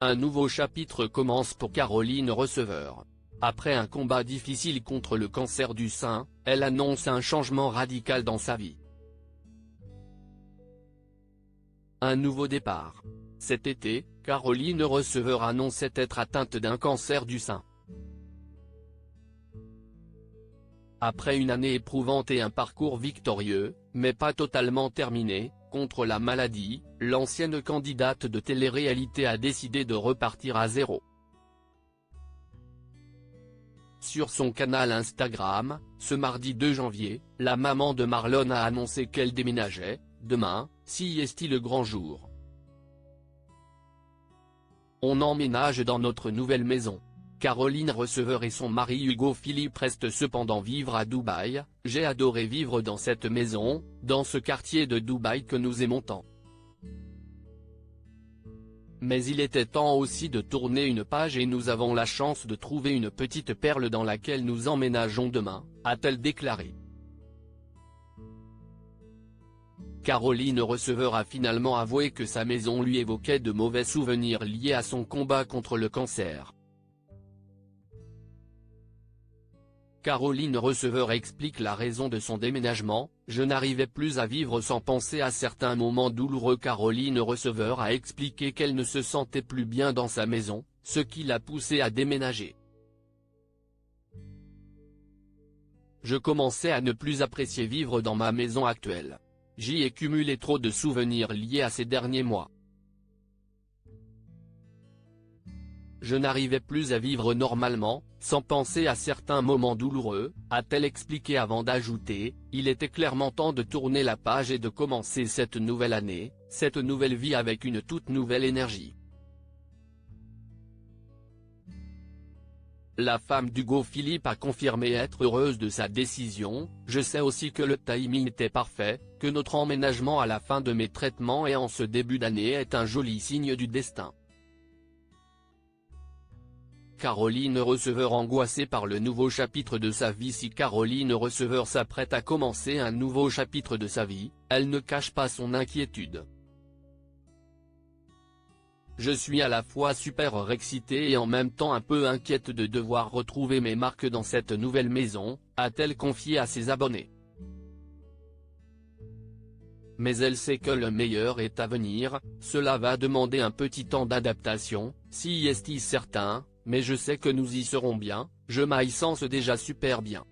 Un nouveau chapitre commence pour Caroline Receveur. Après un combat difficile contre le cancer du sein, elle annonce un changement radical dans sa vie. Un nouveau départ. Cet été, Caroline Receveur annonçait être atteinte d'un cancer du sein. Après une année éprouvante et un parcours victorieux, mais pas totalement terminé, contre la maladie, l'ancienne candidate de télé-réalité a décidé de repartir à zéro. Sur son canal Instagram, ce mardi 2 janvier, la maman de Marlon a annoncé qu'elle déménageait. Demain, si est le grand jour. On emménage dans notre nouvelle maison. Caroline Receveur et son mari Hugo Philippe restent cependant vivre à Dubaï. J'ai adoré vivre dans cette maison, dans ce quartier de Dubaï que nous aimons tant. Mais il était temps aussi de tourner une page et nous avons la chance de trouver une petite perle dans laquelle nous emménageons demain, a-t-elle déclaré. Caroline Receveur a finalement avoué que sa maison lui évoquait de mauvais souvenirs liés à son combat contre le cancer. Caroline Receveur explique la raison de son déménagement: « Je n'arrivais plus à vivre sans penser à certains moments douloureux ». Caroline Receveur a expliqué qu'elle ne se sentait plus bien dans sa maison, ce qui l'a poussée à déménager. « Je commençais à ne plus apprécier vivre dans ma maison actuelle. J'y ai cumulé trop de souvenirs liés à ces derniers mois. Je n'arrivais plus à vivre normalement, sans penser à certains moments douloureux », a-t-elle expliqué avant d'ajouter: « Il était clairement temps de tourner la page et de commencer cette nouvelle année, cette nouvelle vie avec une toute nouvelle énergie. » La femme d'Hugo Philippe a confirmé être heureuse de sa décision: « Je sais aussi que le timing était parfait, que notre emménagement à la fin de mes traitements et en ce début d'année est un joli signe du destin. » Caroline Receveur angoissée par le nouveau chapitre de sa vie. Si Caroline Receveur s'apprête à commencer un nouveau chapitre de sa vie, elle ne cache pas son inquiétude. « Je suis à la fois super excitée et en même temps un peu inquiète de devoir retrouver mes marques dans cette nouvelle maison », a-t-elle confié à ses abonnés. Mais elle sait que le meilleur est à venir. « Cela va demander un petit temps d'adaptation, si est certain, mais je sais que nous y serons bien, je m'y sens déjà super bien. »